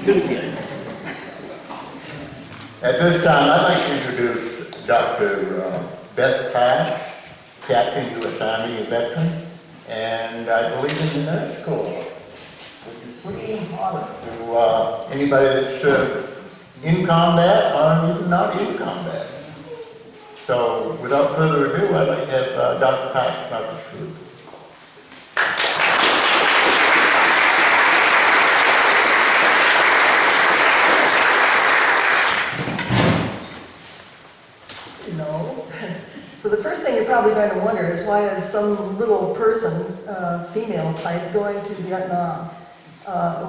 enthusiast. At this time, I'd like to introduce Dr. Beth Parks, Captain U.S. Army veteran, and I believe in the Nurse Corp, which is pretty important to anybody that's in combat or even not in combat. So, without further ado, I'd like to have Dr. Parks start the group. So the first thing you're probably going to wonder is why is some little person, female type, going to Vietnam,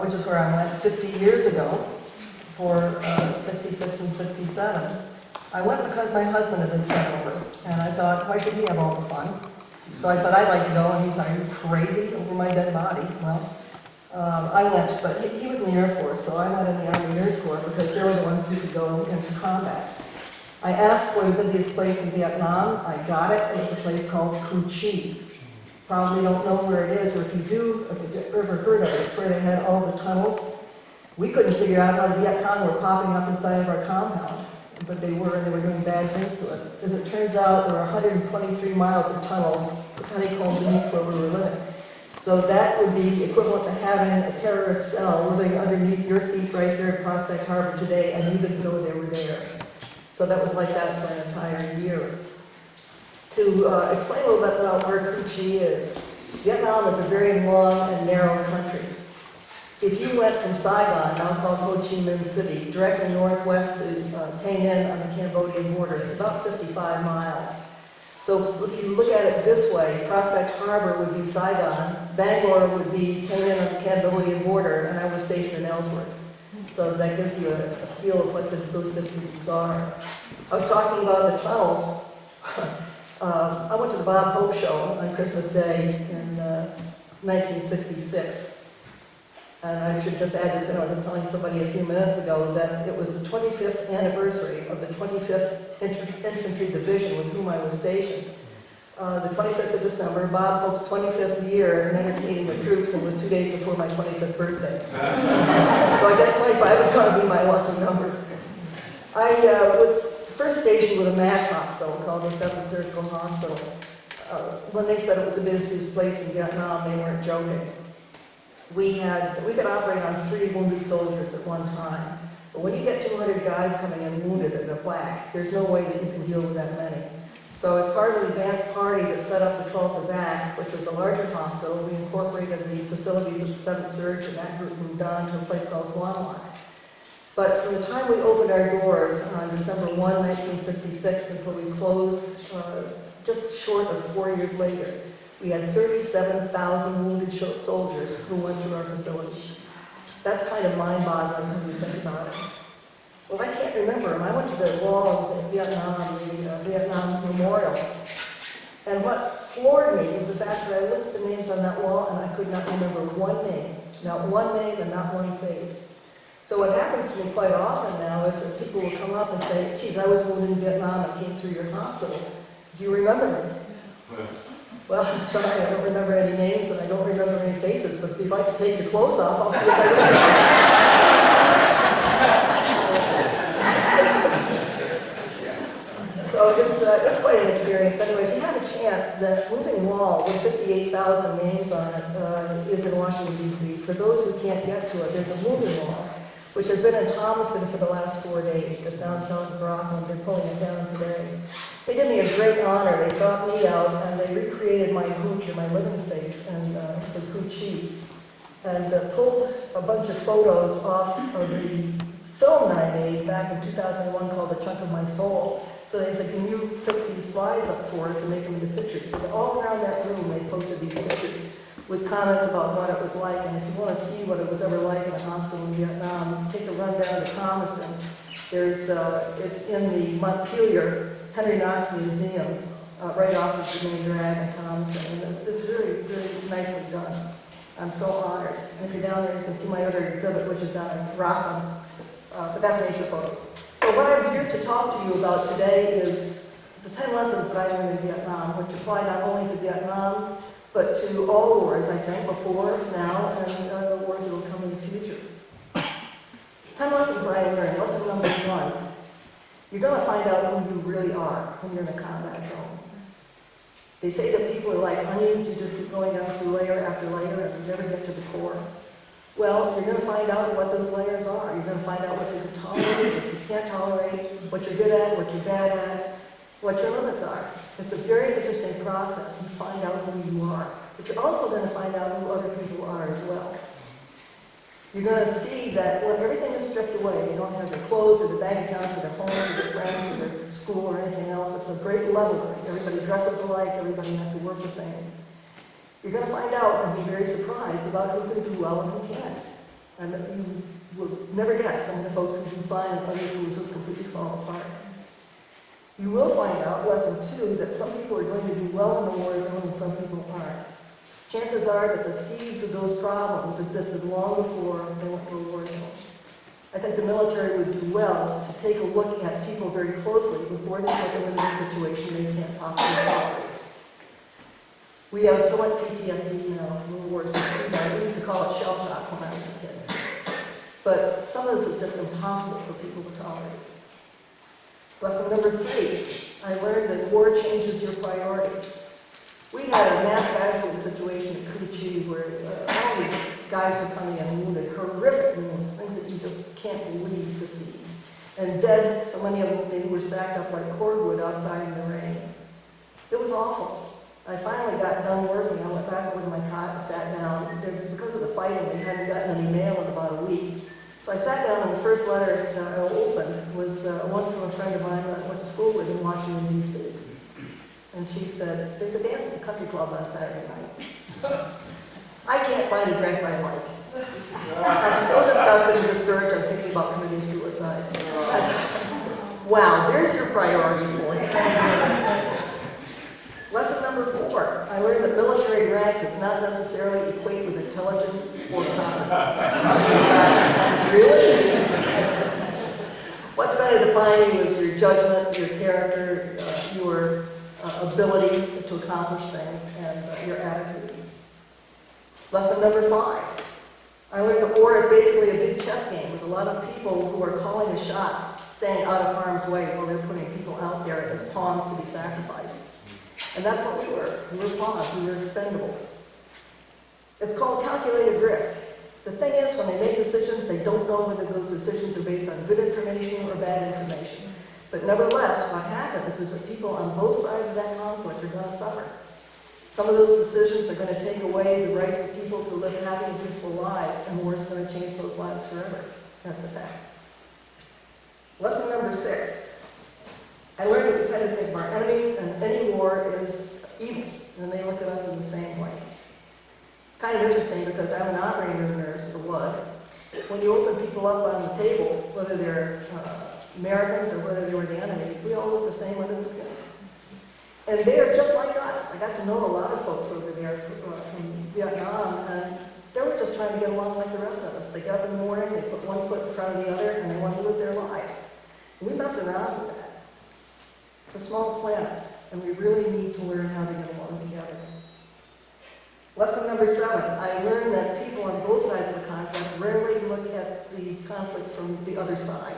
which is where I went 50 years ago for 66 and 67. I went because my husband had been sent over, and I thought, why should he have all the fun? So I said, I'd like to go, and he said, are you crazy over my dead body? Well, I went, but he was in the Air Force, so I went in the Army Nurse Corp because they were the ones who could go into combat. I asked for the busiest place in Vietnam. I got it. It was a place called Cu Chi. Probably don't know where it is, or if you do, if you've ever heard of it, it's where they had all the tunnels. We couldn't figure out how the Viet Cong were popping up inside of our compound, but they were, and they were doing bad things to us. As it turns out, there were 123 miles of tunnels, honeycombed beneath where we were living. So that would be equivalent to having a terrorist cell living underneath your feet right here at Prospect Harbor today, and you didn't know they were there. So that was like that for an entire year. To explain a little bit about where Cu Chi is, Vietnam is a very long and narrow country. If you went from Saigon, now called Ho Chi Minh City, directly northwest to Tay Ninh on the Cambodian border, it's about 55 miles. So if you look at it this way, Prospect Harbor would be Saigon, Bangor would be Tay Ninh on the Cambodian border, and I was stationed in Ellsworth. So that gives you a feel of what those distances are. I was talking about the tunnels. I went to the Bob Hope Show on Christmas Day in 1966. And I should just add this in, I was just telling somebody a few minutes ago that it was the 25th anniversary of the 25th Infantry Division with whom I was stationed. The 25th of December, Bob Hope's 25th year in entertaining the troops, and it was 2 days before my 25th birthday. So I guess 25 is going to be my lucky number. I was first stationed with a MASH hospital called the 7th Surgical Hospital. When they said it was the busiest place in Vietnam, they weren't joking. We could operate on 3 wounded soldiers at one time. But when you get 200 guys coming in wounded in a whack, there's no way that you can deal with that many. So as part of the advance party that set up the 12th Evac, which was a larger hospital, we incorporated the facilities of the 7th Surge, and that group moved on to a place called Tuan Luai. But from the time we opened our doors on December 1, 1966, until we closed just short of 4 years later, we had 37,000 wounded soldiers who went through our facility. That's kind of mind-boggling when you think about it. Well, I can't remember them. I went to the wall of Vietnam, the Vietnam Memorial. And what floored me was the fact that I looked at the names on that wall and I could not remember one name. Not one name and not one face. So what happens to me quite often now is that people will come up and say, geez, I was wounded in Vietnam and came through your hospital. Do you remember me? Well, I'm sorry, I don't remember any names and I don't remember any faces, but if you'd like to take your clothes off, I'll see if I remember. So it's quite an experience. Anyway, if you have a chance, the moving wall with 58,000 names on it is in Washington, D.C. For those who can't get to it, there's a moving wall, which has been in Thomaston for the last 4 days, just down south of Rockland. They're pulling it down today. They did me a great honor. They sought me out, and they recreated my hooch, or my living space, and the Cu Chi, and pulled a bunch of photos off of the film that I made back in 2001 called The Chunk of My Soul. So they said, can you fix these slides up for us and make them into pictures? So all around that room, they posted these pictures with comments about what it was like. And if you want to see what it was ever like in a hospital in Vietnam, take a run down to Thomaston. It's in the Montpelier Henry Knox Museum, right off of the main drag in Thomaston. And it's really, really nicely done. I'm so honored. And if you're down there, you can see my other exhibit, which is down in Rockland. But that's nature photo. So what I'm here to talk to you about today is the 10 lessons that I learned in Vietnam, which apply not only to Vietnam, but to all wars, I think, before, now, and the wars that will come in the future. 10 lessons I learned. Lesson number 1, you're going to find out who you really are when you're in a combat zone. They say that people are like onions, you just keep going down through layer after layer and you never get to the core. Well, you're going to find out what those layers are. You're going to find out what you can tolerate, what you can't tolerate, what you're good at, what you're bad at, what your limits are. It's a very interesting process. You find out who you are. But you're also going to find out who other people are as well. You're going to see that when everything is stripped away, they don't have their clothes or their bank accounts or their homes or their friends or their school or anything else. It's a great leveler. Everybody dresses alike. Everybody has to work the same. You're going to find out and be very surprised about who can do well and who can't. And you will never guess some of the folks who do fine and others who will just completely fall apart. You will find out, lesson 2, that some people are going to do well in the war zone and some people aren't. Chances are that the seeds of those problems existed long before they went to a war zone. I think the military would do well to take a look at people very closely before they put them into a situation they can't possibly tolerate. We have so much PTSD now from the wars. We used to call it shell shock when I was a kid. But some of this is just impossible for people to tolerate. Lesson number 3, I learned that war changes your priorities. We had a mass casualty situation at Kuchi where all these guys were coming in wounded, horrific wounds, things that you just can't believe to see. And dead, so many of them, they were stacked up like cordwood outside in the rain. It was awful. I finally got done working. I went back over to my cot and sat down. Because of the fighting, they hadn't gotten any mail in about a week. So I sat down, and the first letter that I opened was one from a friend of mine that I went to school with in Washington, D.C. And she said, "There's a dance at the country club on Saturday night. I can't find a dress I like. I'm so disgusted and discouraged, I'm thinking about committing suicide." Wow, there's your priorities for you. Lesson number 4, I learned that military rank does not necessarily equate with intelligence or competence. Really? What's going to define you is your judgment, your character, your ability to accomplish things, and your attitude. Lesson number 5, I learned that war is basically a big chess game with a lot of people who are calling the shots, staying out of harm's way while they're putting people out there as pawns to be sacrificed. And that's what we were. We were pawns. We were expendable. It's called calculated risk. The thing is, when they make decisions, they don't know whether those decisions are based on good information or bad information. But nevertheless, what happens is that people on both sides of that conflict are going to suffer. Some of those decisions are going to take away the rights of people to live happy and peaceful lives, and war is going to change those lives forever. That's a fact. Lesson number 6. I learned that we tend to think of our enemies, and any war is evil, and they look at us in the same way. It's kind of interesting because I'm an operating nurse, or was. When you open people up on the table, whether they're Americans or whether they were the enemy, we all look the same under the skin. And they are just like us. I got to know a lot of folks over there from Vietnam, and they were just trying to get along like the rest of us. They got up in the morning, they put one foot in front of the other, and they wanted to live their lives. And we mess around with that. It's a small planet, and we really need to learn how to get along together. Lesson number 7, I learned that people on both sides of the conflict rarely look at the conflict from the other side.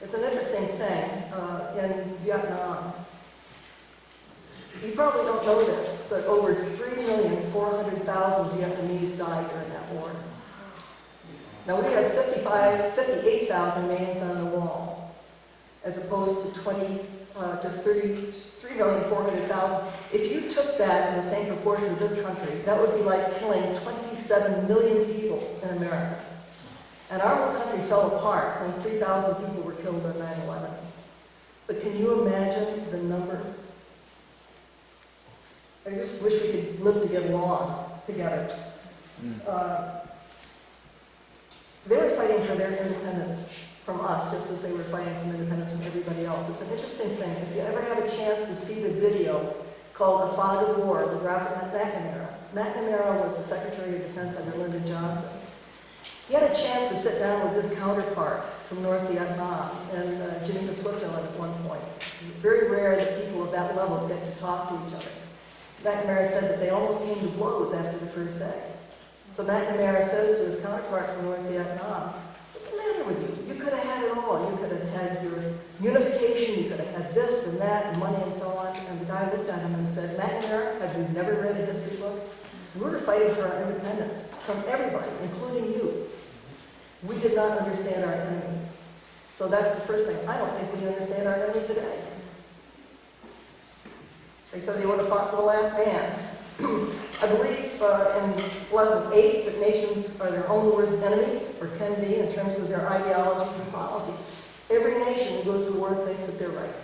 It's an interesting thing in Vietnam. You probably don't know this, but over 3,400,000 Vietnamese died during that war. Now we have 58,000 names on the wall, as opposed to 33,400,000. If you took that in the same proportion to this country, that would be like killing 27 million people in America. And our whole country fell apart when 3,000 people were killed on 9/11. But can you imagine the number? I just wish we could live to get along together. They were fighting for their independence from us, just as they were fighting for independence from everybody else. It's an interesting thing. If you ever have a chance to see the video called The Fog of War with Robert McNamara. McNamara was the Secretary of Defense under Lyndon Johnson. He had a chance to sit down with his counterpart from North Vietnam in Geneva, Switzerland at one point. It's very rare that people of that level get to talk to each other. McNamara said that they almost came to blows after the first day. So McNamara says to his counterpart from North Vietnam, What's the matter with you? You could have had it all. You could have had your unification, you could have had this and that, and money and so on. And the guy looked at him and said, McNamara, have you never read a history book? We were fighting for our independence from everybody, including you. We did not understand our enemy. So that's the first thing. I don't think we understand our enemy today. They said they would have fought for the last man. I believe in lesson 8 that nations are their own worst enemies, or can be, in terms of their ideologies and policies. Every nation who goes to war thinks that they're right.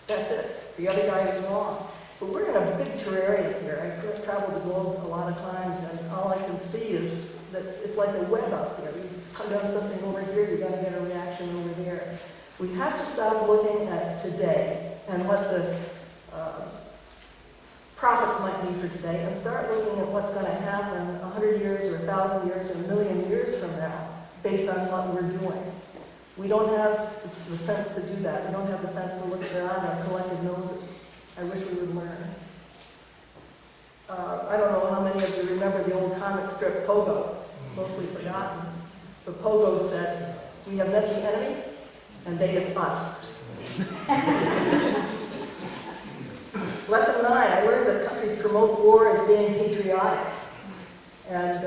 That's it. The other guy is wrong. But we're in a big terrarium here. I've traveled the globe a lot of times, and all I can see is that it's like a web out there. You come down something over here, you're going to get a reaction over there. We have to stop looking at today and what the profits might be for today, and start looking at what's going to happen 100 years or 1,000 years or a million years from now, based on what we're doing. We don't have the sense to do that. We don't have the sense to look beyond our collective noses. I wish we would learn. I don't know how many of you remember the old comic strip Pogo, mostly forgotten. But Pogo said, "We have met the enemy, and they is us." Lesson 9, I learned that countries promote war as being patriotic. And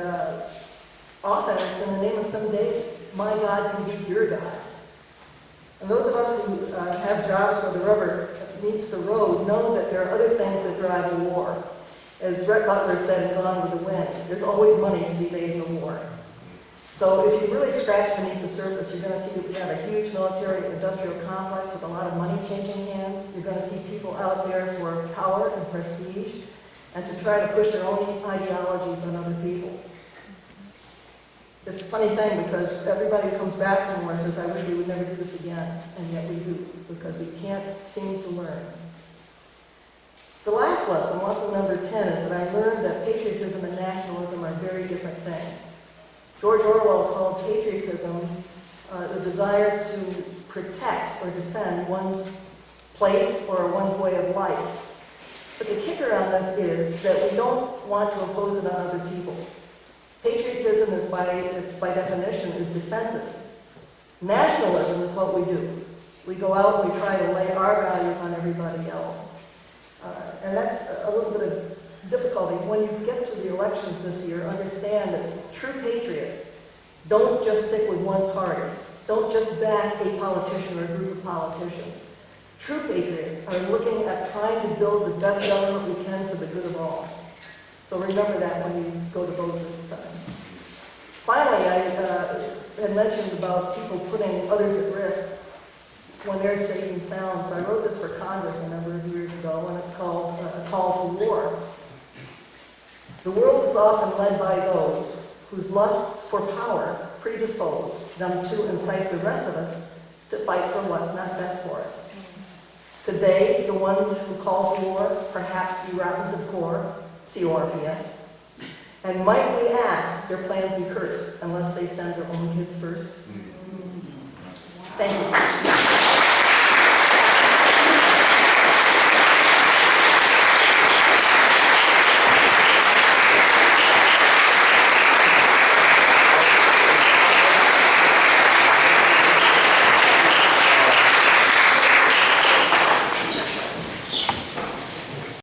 often it's in the name of some deity. My God can beat your God. And those of us who have jobs where the rubber meets the road know that there are other things that drive a war. As Rhett Butler said in Gone with the Wind, there's always money to be made in a war. So if you really scratch beneath the surface, you're going to see that we have a huge military industrial complex with a lot of money changing hands. You're going to see people out there for power and prestige, and to try to push their own ideologies on other people. It's a funny thing because everybody who comes back from war says, "I wish we would never do this again," and yet we do, because we can't seem to learn. The last lesson, lesson number 10, is that I learned that patriotism and nationalism are very different things. George Orwell called patriotism the desire to protect or defend one's place or one's way of life. But the kicker on this is that we don't want to impose it on other people. Patriotism is by definition is defensive. Nationalism is what we do. We go out and we try to lay our values on everybody else. And that's a little bit of difficulty. When you get to the elections this year, understand that true patriots don't just stick with one party. Don't just back a politician or a group of politicians. True patriots are looking at trying to build the best government we can for the good of all. So remember that when you go to vote this time. Finally, I had mentioned about people putting others at risk when they're safe and sound. So I wrote this for Congress a number of years ago, and it's called A Call for War. The world is often led by those whose lusts for power predispose them to incite the rest of us to fight for what's not best for us. Could they, the ones who call for war, perhaps be rotten to the core, CORPS? And might we ask their plans be cursed unless they send their own kids first? Thank you.